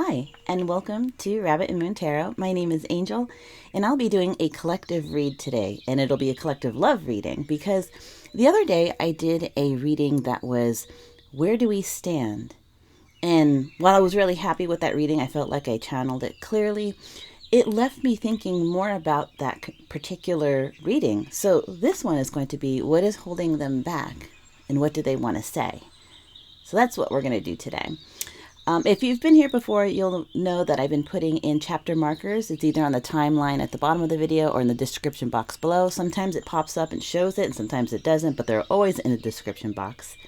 Hi, and welcome to Rabbit and Moon Tarot. My name is Angel, and I'll be doing a collective read today, and it'll be a collective love reading because the other day I did a reading that was Where Do We Stand? And while I was really happy with that reading, I felt like I channeled it clearly. It left me thinking more about that particular reading. So this one is going to be what is holding them back and what do they want to say? So that's what we're going to do today. If you've been here before, you'll know that I've been putting in chapter markers. It's either on the timeline at the bottom of the video or in the description box below. Sometimes it pops up and shows it, and sometimes it doesn't, but they're always in the description box.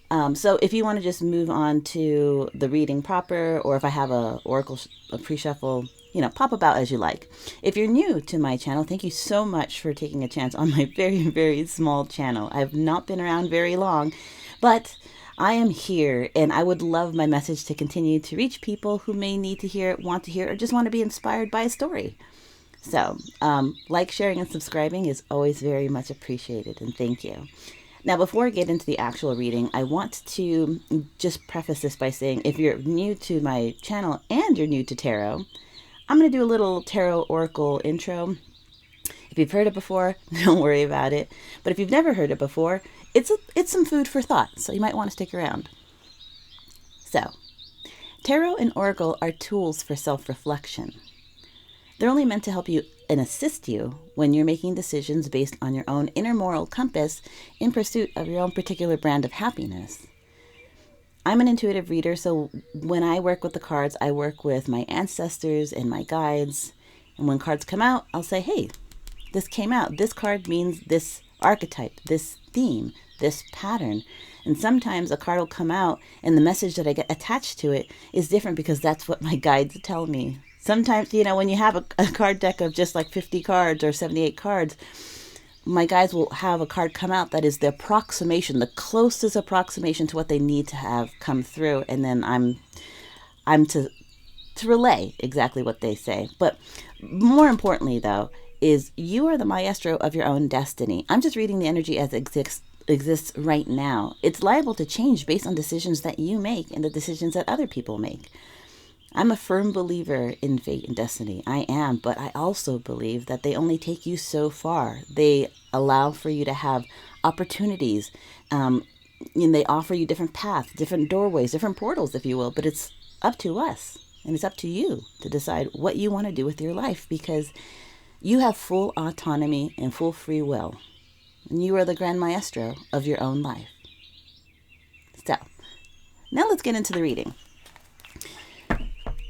So if you want to just move on to the reading proper, or if I have a oracle, a pre-shuffle, pop about as you like. If you're new to my channel, thank you so much for taking a chance on my very, very small channel. I've not been around very long, but I am here, and I would love my message to continue to reach people who may need to hear it, want to hear it, or just want to be inspired by a story. So, like, sharing, and subscribing is always very much appreciated, and thank you. Now, before I get into the actual reading, I want to just preface this by saying if you're new to my channel and you're new to tarot, I'm going to do a little tarot oracle intro. If you've heard it before, don't worry about it. But if you've never heard it before, it's some food for thought, so you might want to stick around. So, tarot and oracle are tools for self-reflection. They're only meant to help you and assist you when you're making decisions based on your own inner moral compass in pursuit of your own particular brand of happiness. I'm an intuitive reader, so when I work with the cards, I work with my ancestors and my guides. And when cards come out, I'll say, hey, this came out. This card means this archetype, this theme, this pattern. And sometimes a card will come out and the message that I get attached to it is different because that's what my guides tell me. Sometimes, when you have a card deck of just like 50 cards or 78 cards, my guides will have a card come out that is the approximation, the closest approximation to what they need to have come through. And then I'm to relay exactly what they say. But more importantly, though, is you are the maestro of your own destiny. I'm just reading the energy as it exists right now. It's liable to change based on decisions that you make and the decisions that other people make. I'm a firm believer in fate and destiny. I am, but I also believe that they only take you so far. They allow for you to have opportunities, and they offer you different paths, different doorways, different portals, if you will, but it's up to us, and it's up to you to decide what you want to do with your life, because you have full autonomy and full free will, and you are the grand maestro of your own life. So, now let's get into the reading.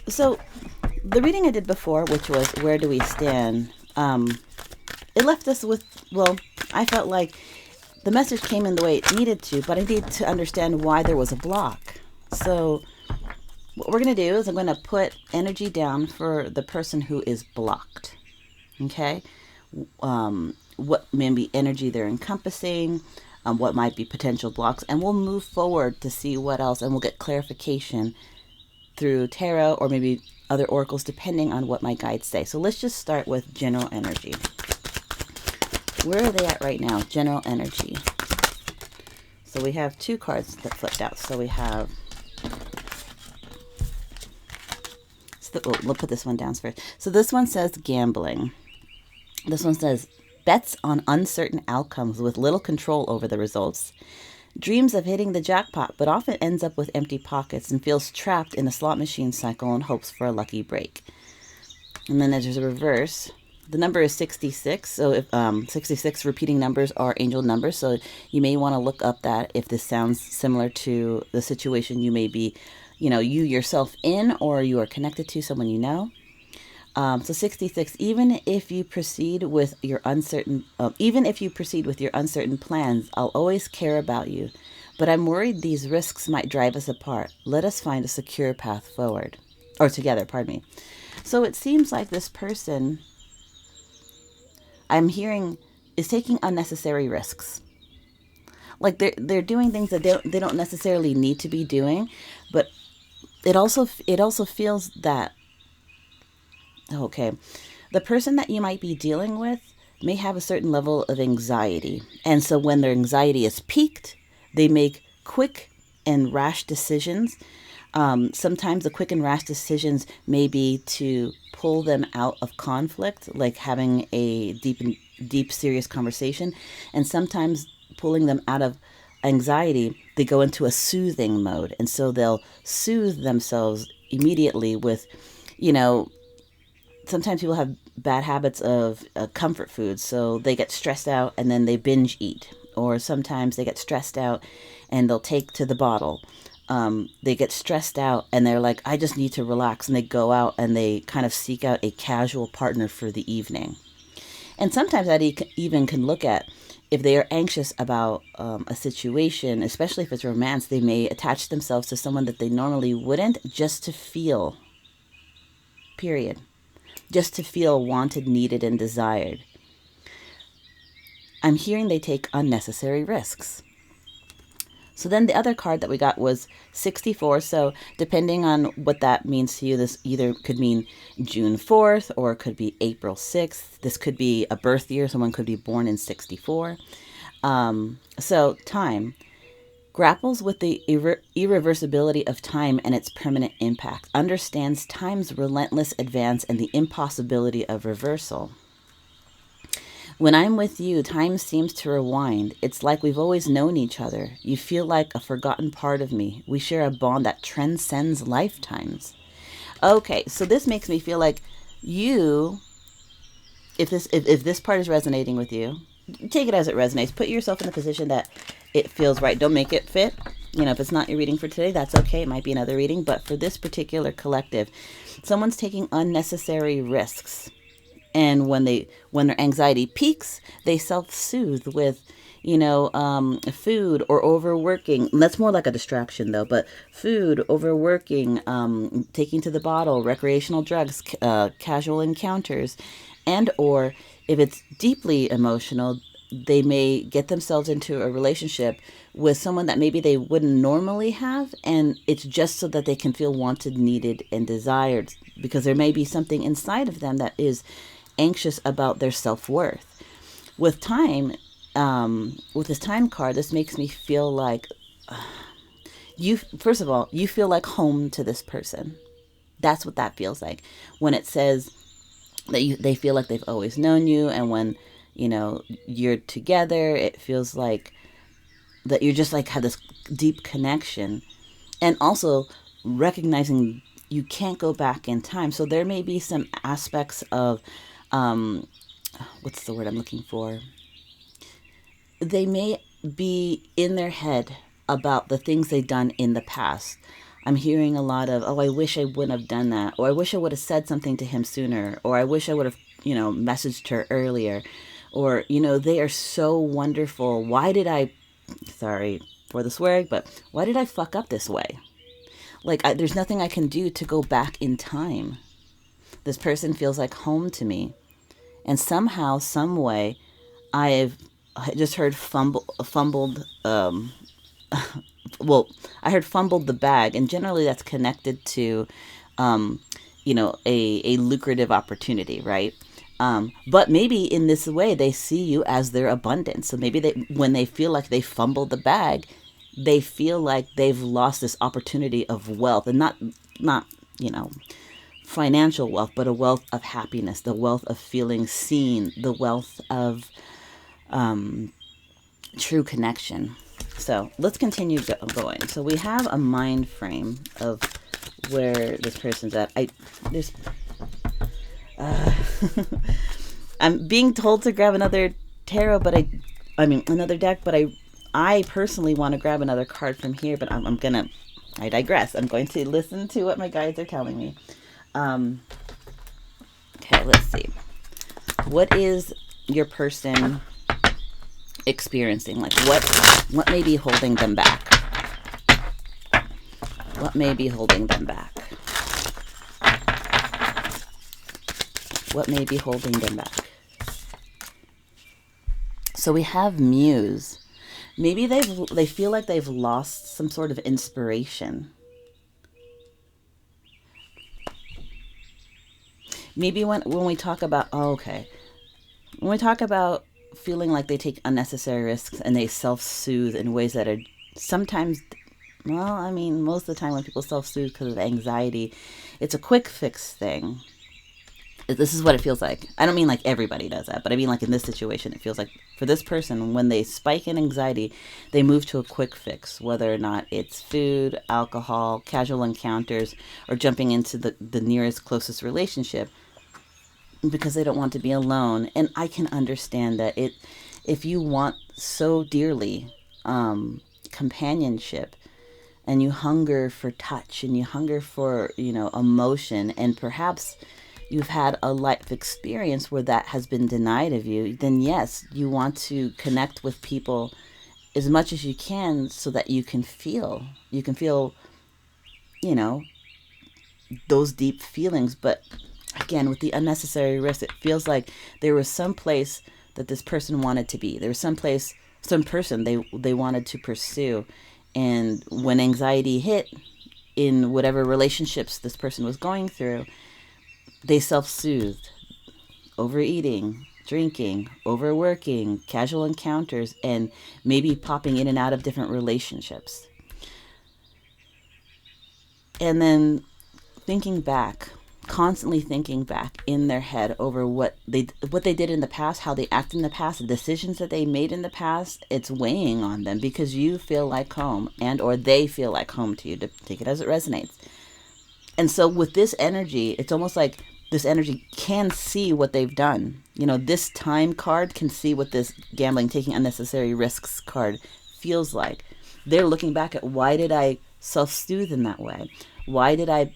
So, the reading I did before, which was Where Do We Stand, it left us with, I felt like the message came in the way it needed to, but I needed to understand why there was a block. So, what we're going to do is I'm going to put energy down for the person who is blocked. Okay? What maybe energy they're encompassing, what might be potential blocks, and we'll move forward to see what else, and we'll get clarification through tarot or maybe other oracles, depending on what my guides say. So let's just start with general energy. Where are they at right now? General energy. So we have two cards that flipped out. So we have, we'll put this one down first. So this one says gambling. This one says bets on uncertain outcomes with little control over the results. Dreams of hitting the jackpot, but often ends up with empty pockets and feels trapped in a slot machine cycle and hopes for a lucky break. And then there's a reverse. The number is 66. So if 66 repeating numbers are angel numbers. So you may want to look up that if this sounds similar to the situation you may be, you yourself in, or you are connected to someone you know. So 66, even if you proceed with your uncertain plans, I'll always care about you. But I'm worried these risks might drive us apart. Let us find a secure path forward. Or together, pardon me. So it seems like this person, I'm hearing, is taking unnecessary risks. Like they're doing things that they don't necessarily need to be doing, but it also feels that, okay, the person that you might be dealing with may have a certain level of anxiety. And so when their anxiety is peaked, they make quick and rash decisions Sometimes the quick and rash decisions may be to pull them out of conflict, like having a deep, serious conversation. And sometimes pulling them out of anxiety, they go into a soothing mode. And so they'll soothe themselves immediately with, you know, sometimes people have bad habits of comfort food. So they get stressed out and then they binge eat. Or sometimes they get stressed out and they'll take to the bottle. They get stressed out and they're like, I just need to relax. And they go out and they kind of seek out a casual partner for the evening. And sometimes that even can look at if they are anxious about a situation, especially if it's romance, they may attach themselves to someone that they normally wouldn't just to feel, period. Just to feel wanted, needed, and desired. I'm hearing they take unnecessary risks. So then the other card that we got was 64. So depending on what that means to you, this either could mean June 4th or it could be April 6th. This could be a birth year. Someone could be born in 64. So time grapples with the irreversibility of time and its permanent impact, understands time's relentless advance and the impossibility of reversal. When I'm with you, time seems to rewind. It's like we've always known each other. You feel like a forgotten part of me. We share a bond that transcends lifetimes. Okay, so this makes me feel like you, if this part is resonating with you, take it as it resonates. Put yourself in the position that it feels right. Don't make it fit. You know, if it's not your reading for today, that's okay. It might be another reading. But for this particular collective, someone's taking unnecessary risks. And when their anxiety peaks, they self-soothe with, food or overworking. That's more like a distraction, though. But food, overworking, taking to the bottle, recreational drugs, casual encounters, and or if it's deeply emotional, they may get themselves into a relationship with someone that maybe they wouldn't normally have, and it's just so that they can feel wanted, needed, and desired, because there may be something inside of them that is anxious about their self-worth. With time, with this time card, this makes me feel like first of all, you feel like home to this person. That's what that feels like when it says that they feel like they've always known you, and when you're together, it feels like that you're just like have this deep connection, and also recognizing you can't go back in time. So there may be some aspects of what's the word I'm looking for? They may be in their head about the things they've done in the past. I'm hearing a lot of, oh, I wish I wouldn't have done that. Or I wish I would have said something to him sooner. Or I wish I would have, messaged her earlier. Or, they are so wonderful. Why did I, sorry for the swearing, but why did I fuck up this way? Like, there's nothing I can do to go back in time. This person feels like home to me. And somehow, some way, I just heard fumbled, well, I heard fumbled the bag, and generally that's connected to, a lucrative opportunity, right? But maybe in this way, they see you as their abundance. So maybe when they feel like they fumbled the bag, they feel like they've lost this opportunity of wealth, and not financial wealth, but a wealth of happiness, the wealth of feeling seen, the wealth of true connection. So let's continue going. So we have a mind frame of where this person's at. I'm being told to grab another tarot, but another deck, but I personally want to grab another card from here, but I digress. I'm going to listen to what my guides are telling me. Okay, let's see. What is your person experiencing? Like what may be holding them back? What may be holding them back? What may be holding them back? So we have Muse. Maybe they feel like they've lost some sort of inspiration. Maybe when we talk about, when we talk about feeling like they take unnecessary risks and they self-soothe in ways that are sometimes Well, I mean, most of the time when people self-soothe because of anxiety, it's a quick fix thing. This is what it feels like. I don't mean like everybody does that, but I mean like in this situation, it feels like for this person, when they spike in anxiety, they move to a quick fix, whether or not it's food, alcohol, casual encounters, or jumping into the nearest, closest relationship because they don't want to be alone. And I can understand that if you want so dearly companionship, and you hunger for touch, and you hunger for, emotion, and perhaps you've had a life experience where that has been denied of you, then yes, you want to connect with people as much as you can so that you can feel, you know, those deep feelings. But again, with the unnecessary risk, it feels like there was some place that this person wanted to be. There was some place, some person they wanted to pursue. And when anxiety hit in whatever relationships this person was going through, they self-soothed, overeating, drinking, overworking, casual encounters, and maybe popping in and out of different relationships. And then thinking back, constantly thinking back in their head over what they did in the past, how they acted in the past, the decisions that they made in the past. It's weighing on them because you feel like home, and or they feel like home to you, to take it as it resonates. And so with this energy, it's almost like this energy can see what they've done. This time card can see what this gambling, taking unnecessary risks card feels like. They're looking back at, why did I self-soothe in that way? Why did I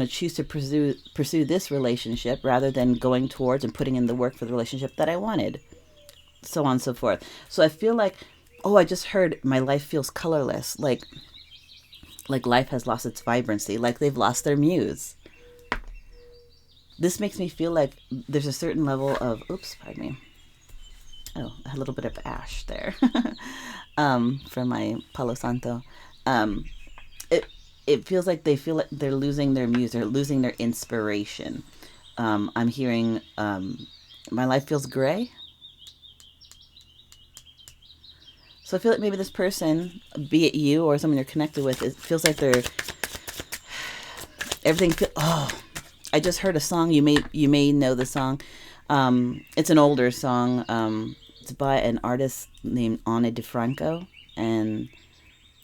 choose to pursue this relationship rather than going towards and putting in the work for the relationship that I wanted? So on and so forth. So I feel like, oh, I just heard my life feels colorless. Like life has lost its vibrancy, like they've lost their muse. This makes me feel like there's a certain level of, oops, pardon me. Oh, a little bit of ash there from my Palo Santo. It it feels like they feel like they're losing their muse, they're losing their inspiration. I'm hearing, my life feels gray. So I feel like maybe this person, be it you or someone you're connected with, it feels like they're everything. Oh, I just heard a song. You may know the song. It's an older song. It's by an artist named Difranco, and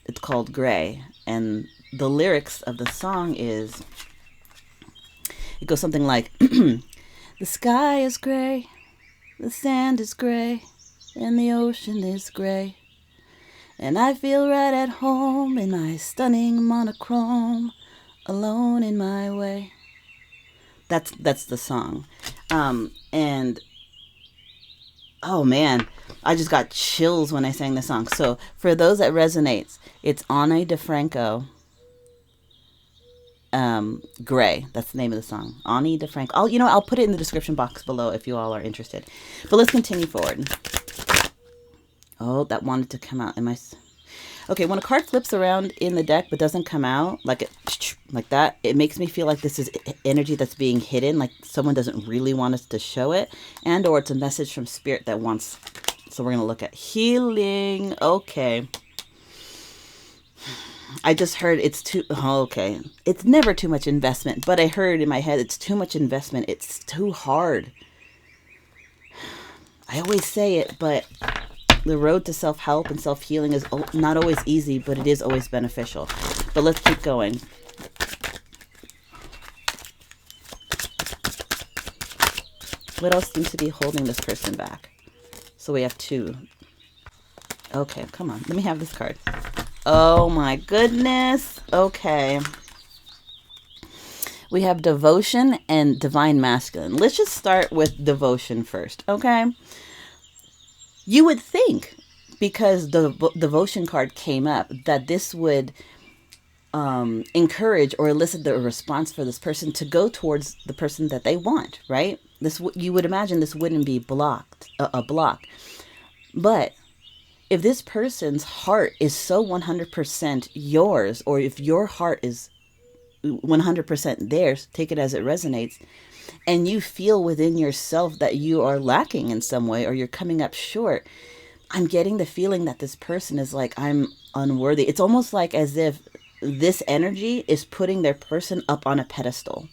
it's called Gray. And the lyrics of the song it goes something like, "The sky is gray, the sand is gray, and the ocean is gray. And I feel right at home in my stunning monochrome, alone in my way." That's the song. And oh man, I just got chills when I sang the song. So for those that resonates, it's Ani DeFranco, Gray. That's the name of the song. Ani DeFranco. I'll put it in the description box below if you all are interested. But let's continue forward. Oh, that wanted to come out. Okay, when a card flips around in the deck but doesn't come out, like that, it makes me feel like this is energy that's being hidden, like someone doesn't really want us to show it, and or it's a message from spirit that wants. So we're going to look at healing. Okay. I just heard okay. It's never too much investment, but I heard in my head, it's too much investment. It's too hard. I always say it, but the road to self-help and self-healing is not always easy, but it is always beneficial. But let's keep going. What else seems to be holding this person back? So we have two. Okay, come on. Let me have this card. Oh my goodness. Okay. We have devotion and divine masculine. Let's just start with devotion first, okay? You would think, because the devotion card came up, that this would encourage or elicit the response for this person to go towards the person that they want, right? You would imagine this wouldn't be a block. But if this person's heart is so 100% yours, or if your heart is 100% theirs, take it as it resonates, and you feel within yourself that you are lacking in some way or you're coming up short, I'm getting the feeling that this person is like, I'm unworthy. It's almost like as if this energy is putting their person up on a pedestal.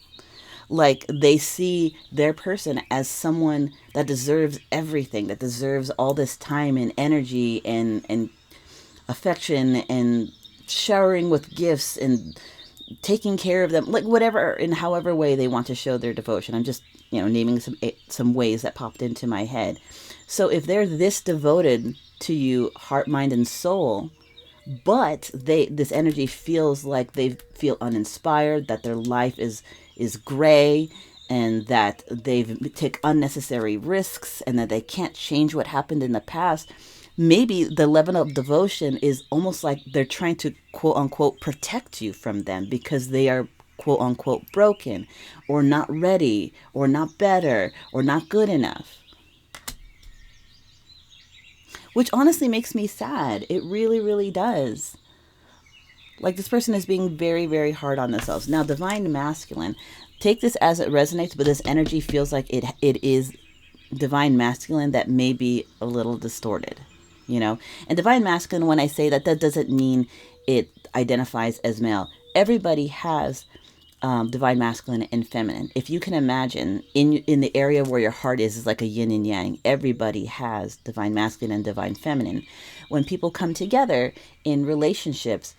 Like they see their person as someone that deserves everything, that deserves all this time and energy and affection and showering with gifts and taking care of them, like whatever in however way they want to show their devotion. I'm just, naming some ways that popped into my head. So if they're this devoted to you, heart, mind, and soul, but this energy feels like they feel uninspired, that their life is gray, and that they've take unnecessary risks, and that they can't change what happened in the past. Maybe the level of devotion is almost like they're trying to quote unquote protect you from them because they are quote unquote broken or not ready or not better or not good enough. Which honestly makes me sad. It really, really does. Like this person is being very, very hard on themselves. Now, divine masculine, take this as it resonates, but this energy feels like it is divine masculine that may be a little distorted, And divine masculine, when I say that, that doesn't mean it identifies as male. Everybody has divine masculine and feminine. If you can imagine, in the area where your heart is like a yin and yang. Everybody has divine masculine and divine feminine. When people come together in relationships,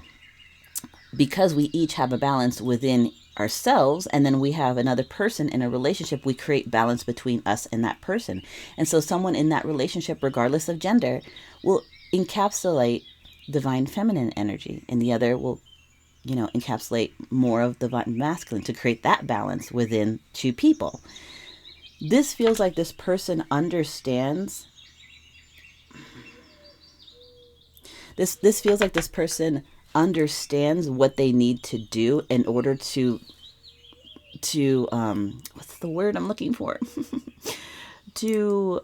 because we each have a balance within ourselves, and then we have another person in a relationship, we create balance between us and that person. And so someone in that relationship, regardless of gender, will encapsulate divine feminine energy, and the other will encapsulate more of divine masculine to create that balance within two people. This feels like this person understands. This feels like this person understands what they need to do in order to what's the word I'm looking for? to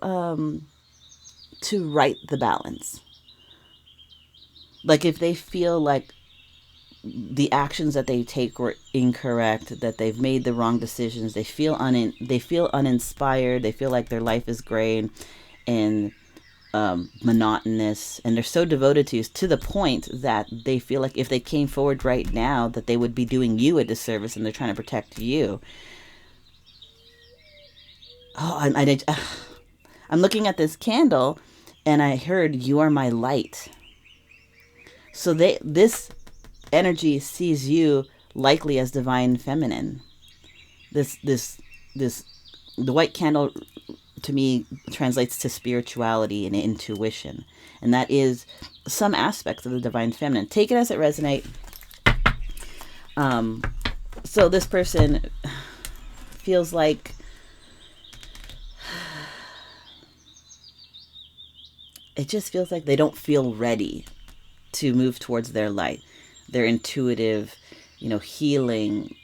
right the balance. Like if they feel like the actions that they take were incorrect, that they've made the wrong decisions, they feel uninspired, they feel like their life is gray and monotonous, and they're so devoted to the point that they feel like if they came forward right now that they would be doing you a disservice, and they're trying to protect you. I'm looking at this candle and I heard, "You are my light." So this energy sees you likely as divine feminine. The white candle to me translates to spirituality and intuition, and that is some aspects of the divine feminine. Take it as it resonates. So this person feels like it just feels like they don't feel ready to move towards their light, their intuitive, healing,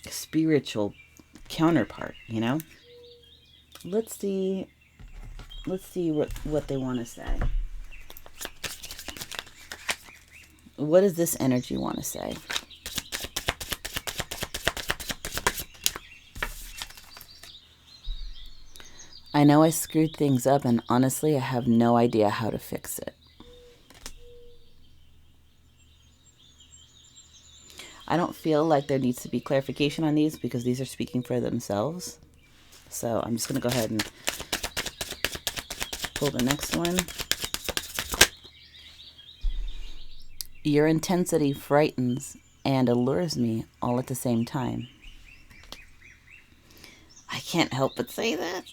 spiritual counterpart, Let's see what they want to say. What does this energy want to say? I know I screwed things up, and honestly, I have no idea how to fix it. I don't feel like there needs to be clarification on these because these are speaking for themselves. So I'm just going to go ahead and pull the next one. Your intensity frightens and allures me all at the same time. I can't help but say that.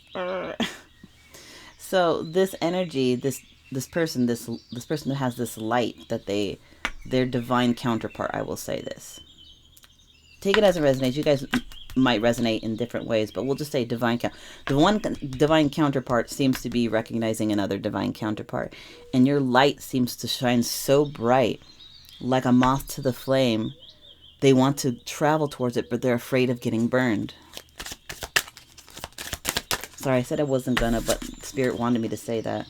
So this energy, this person who has this light, that their divine counterpart, I will say this. Take it as it resonates. You guys might resonate in different ways, but we'll just say divine the one divine counterpart seems to be recognizing another divine counterpart, and your light seems to shine so bright, like a moth to the flame. They want to travel towards it, but they're afraid of getting burned. Sorry, I said I wasn't gonna, but Spirit wanted me to say that.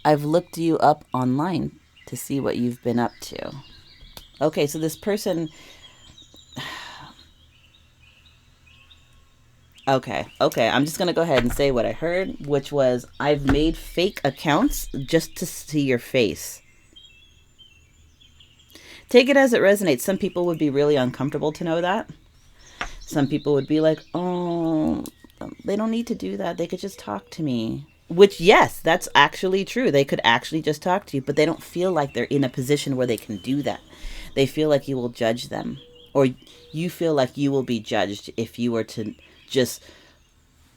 I've looked you up online to see what you've been up to. Okay, so this person... Okay, I'm just going to go ahead and say what I heard, which was, I've made fake accounts just to see your face. Take it as it resonates. Some people would be really uncomfortable to know that. Some people would be like, oh, they don't need to do that. They could just talk to me. Which, yes, that's actually true. They could actually just talk to you, but they don't feel like they're in a position where they can do that. They feel like you will judge them, or you feel like you will be judged if you were to just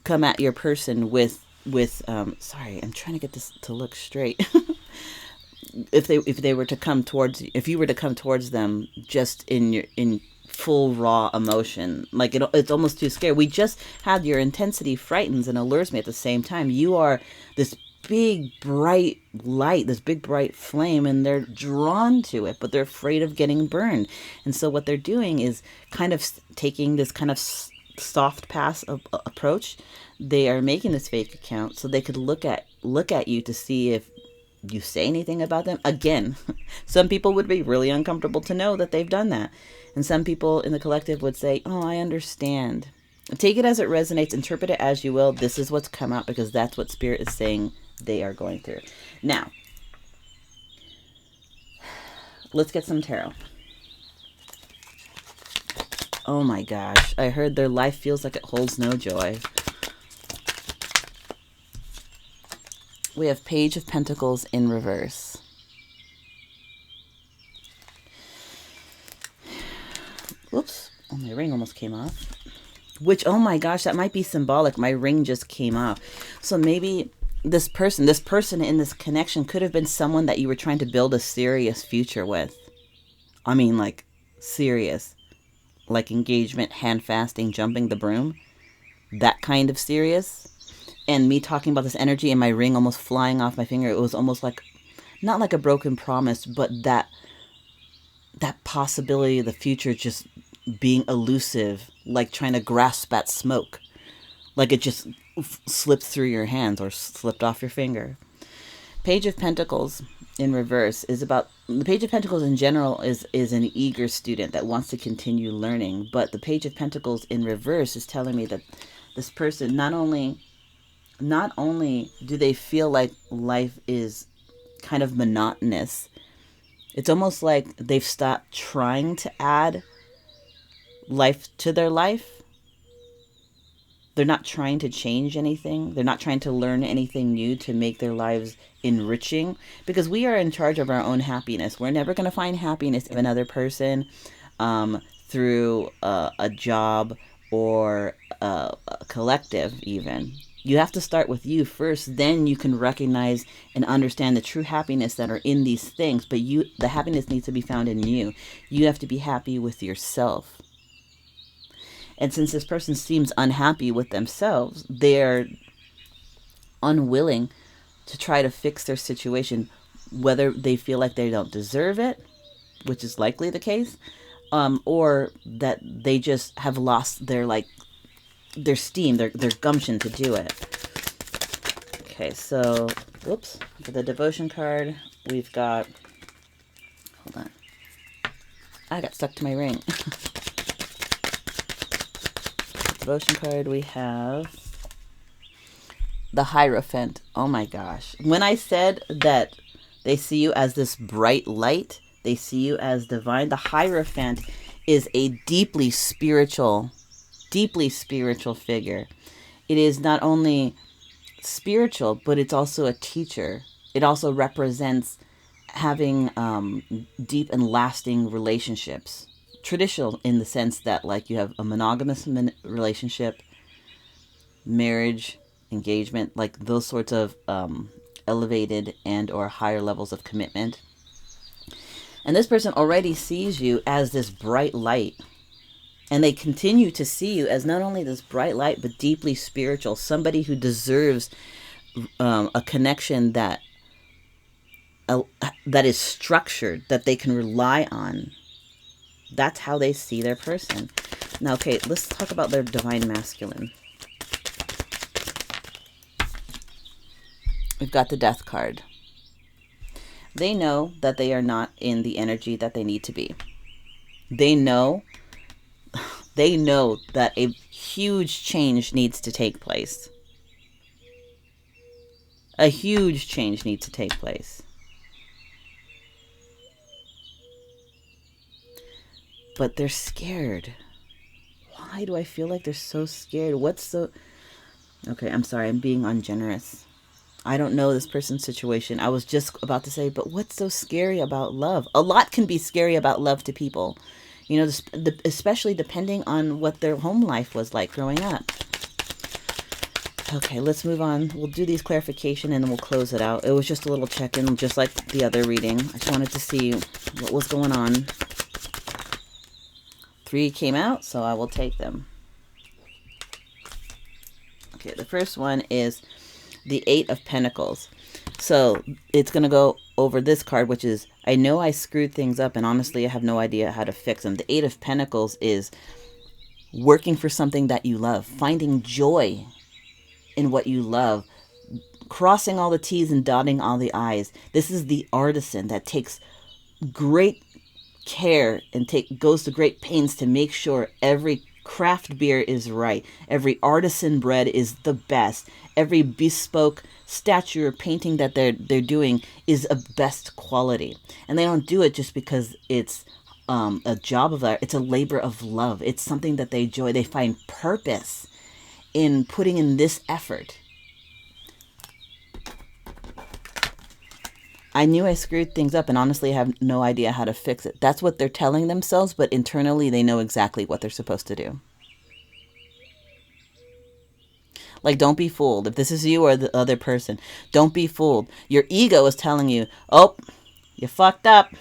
come at your person with sorry, I'm trying to get this to look straight. If they were to come towards, if you were to come towards them just in full raw emotion, like it's almost too scary. We just had your intensity frightens and allures me at the same time. You are this big bright light, this big bright flame, and they're drawn to it, but they're afraid of getting burned. And so what they're doing is kind of taking this kind of soft pass approach. They are making this fake account so they could look at you to see if you say anything about them. Again, some people would be really uncomfortable to know that they've done that. And some people in the collective would say, oh, I understand. Take it as it resonates. Interpret it as you will. This is what's come out because that's what Spirit is saying they are going through. Now, let's get some tarot. Oh my gosh. I heard their life feels like it holds no joy. We have Page of Pentacles in reverse. Oops. Oh, my ring almost came off. Which, oh my gosh, that might be symbolic. My ring just came off. So maybe this person in this connection could have been someone that you were trying to build a serious future with. I mean, like, serious. Like engagement, hand fasting, jumping the broom. That kind of serious. And me talking about this energy and my ring almost flying off my finger, it was almost like, not like a broken promise, but that possibility of the future just being elusive, like trying to grasp at smoke. Like it just slipped through your hands or slipped off your finger. Page of Pentacles in reverse is about, the Page of Pentacles in general is an eager student that wants to continue learning. But the Page of Pentacles in reverse is telling me that this person, not only do they feel like life is kind of monotonous, it's almost like they've stopped trying to add life to their life. They're not trying to change anything. They're not trying to learn anything new to make their lives enriching, because we are in charge of our own happiness. We're never going to find happiness in another person through a job or a collective even. You have to start with you first, then you can recognize and understand the true happiness that are in these things. But the happiness needs to be found in you. You have to be happy with yourself. And since this person seems unhappy with themselves, they're unwilling to try to fix their situation, whether they feel like they don't deserve it, which is likely the case, or that they just have lost their steam, their gumption to do it. Okay, so, whoops, for the devotion card, we've got, hold on, I got stuck to my ring. Devotion card, we have the Hierophant. Oh my gosh. When I said that they see you as this bright light, they see you as divine, the Hierophant is a deeply spiritual figure. It is not only spiritual, but it's also a teacher. It also represents having deep and lasting relationships. Traditional in the sense that, like, you have a monogamous relationship, marriage, engagement, like those sorts of elevated and or higher levels of commitment. And this person already sees you as this bright light. And they continue to see you as not only this bright light, but deeply spiritual, somebody who deserves a connection that is structured, that they can rely on. That's how they see their person. Now, okay, let's talk about their divine masculine. We've got the Death card. They know that they are not in the energy that they need to be. They know that a huge change needs to take place. A huge change needs to take place. but they're scared. Why do I feel like they're so scared? What's so... Okay, I'm sorry, I'm being ungenerous. I don't know this person's situation. I was just about to say, but what's so scary about love? A lot can be scary about love to people. You know, especially depending on what their home life was like growing up. Okay, let's move on. We'll do these clarification and then we'll close it out. It was just a little check-in, just like the other reading. I just wanted to see what was going on. 3 came out, so I will take them. Okay, the first one is the 8 of Pentacles. So it's going to go over this card, which is, I know I screwed things up and honestly I have no idea how to fix them. The 8 of Pentacles is working for something that you love, finding joy in what you love, crossing all the T's and dotting all the I's. This is the artisan that takes great care and goes to great pains to make sure every craft beer is right, every artisan bread is the best, every bespoke statue or painting that they're doing is of best quality. And they don't do it just because it's a job of art. It's a labor of love. It's something that they enjoy. They find purpose in putting in this effort. I knew I screwed things up and honestly I have no idea how to fix it. That's what they're telling themselves, but internally they know exactly what they're supposed to do. Like, don't be fooled. If this is you or the other person, don't be fooled. Your ego is telling you, oh, you fucked up.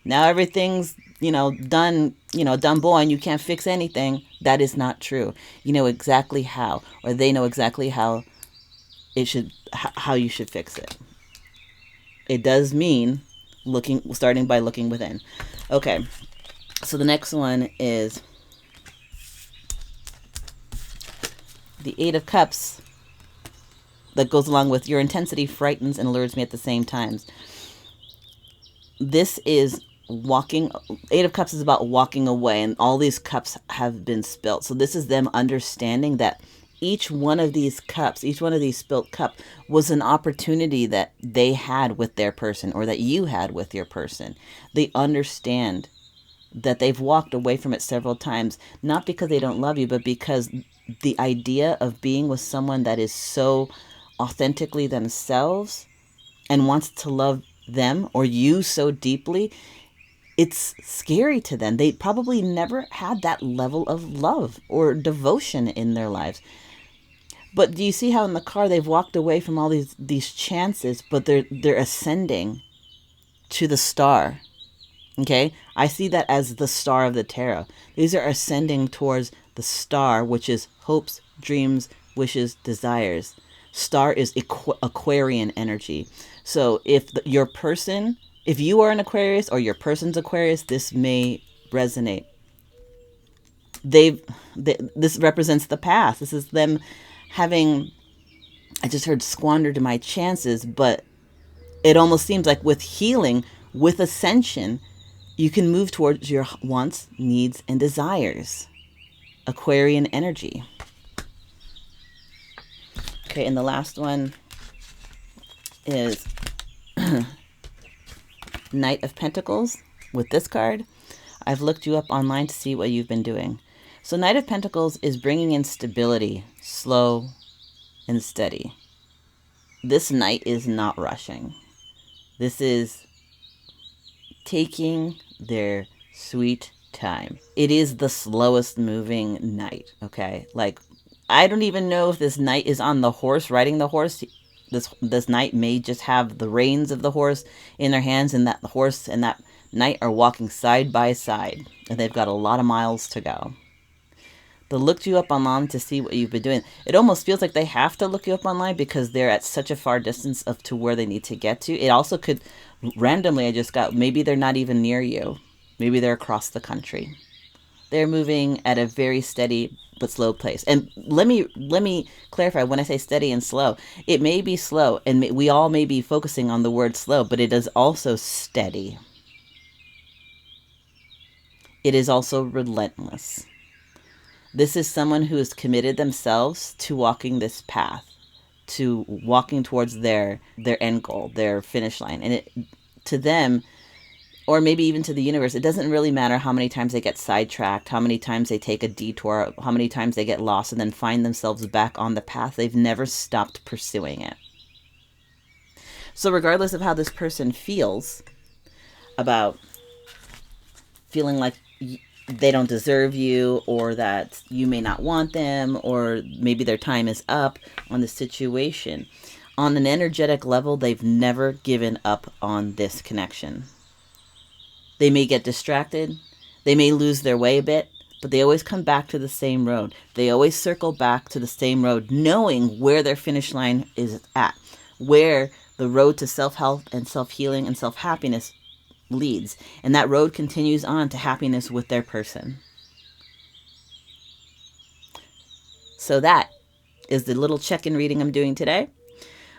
Now everything's, done, done boy, and you can't fix anything. That is not true. You know exactly how, or they know exactly how how you should fix it. It does mean starting by looking within. Okay. So the next one is the 8 of Cups. That goes along with your intensity frightens and allures me at the same times. This is walking. 8 of Cups is about walking away, and all these cups have been spilt. So this is them understanding that each one of these cups, each one of these spilt cup was an opportunity that they had with their person or that you had with your person. They understand that they've walked away from it several times, not because they don't love you, but because the idea of being with someone that is so authentically themselves and wants to love them or you so deeply, it's scary to them. They probably never had that level of love or devotion in their lives. But do you see how in the car they've walked away from all these chances, but they're ascending to the star? Okay, I see that as the star of the tarot. These are ascending towards the star, which is hopes, dreams, wishes, desires. Star is Aquarian energy. So if if you are an Aquarius or your person's Aquarius, this may resonate. This represents the past. This is them having, I just heard squandered my chances, but it almost seems like with healing, with ascension, you can move towards your wants, needs, and desires. Aquarian energy. Okay, and the last one is Knight of Pentacles with this card. I've looked you up online to see what you've been doing. So Knight of Pentacles is bringing in stability, slow and steady. This knight is not rushing. This is taking their sweet time. It is the slowest moving knight, okay? Like, I don't even know if this knight is on the horse, riding the horse. This knight may just have the reins of the horse in their hands, and that the horse and that knight are walking side by side, and they've got a lot of miles to go. They looked you up online to see what you've been doing. It almost feels like they have to look you up online because they're at such a far distance to where they need to get to. It also could, randomly, I just got, maybe they're not even near you. Maybe they're across the country. They're moving at a very steady but slow pace. And let me clarify, when I say steady and slow, it may be slow, and we all may be focusing on the word slow, but it is also steady. It is also relentless. This is someone who has committed themselves to walking this path, to walking towards their end goal, their finish line. And to them, or maybe even to the universe. It doesn't really matter how many times they get sidetracked, how many times they take a detour, how many times they get lost and then find themselves back on the path. They've never stopped pursuing it. So regardless of how this person feels about feeling like they don't deserve you, or that you may not want them, or maybe their time is up on the situation, on an energetic level, they've never given up on this connection. They may get distracted, they may lose their way a bit, but they always come back to the same road. They always circle back to the same road, knowing where their finish line is at, where the road to self-help and self-healing and self-happiness leads. And that road continues on to happiness with their person. So that is the little check-in reading I'm doing today.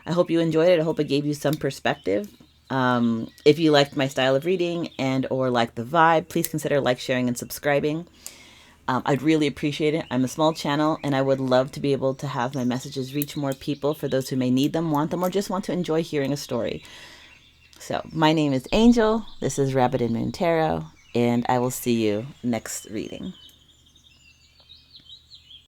I hope you enjoyed it. I hope it gave you some perspective. If you liked my style of reading and or like the vibe, please consider like, sharing, and subscribing. I'd really appreciate it. I'm a small channel, and I would love to be able to have my messages reach more people, for those who may need them, want them, or just want to enjoy hearing a story. So my name is Angel. This is Rabbit and Moon Tarot, and I will see you next reading.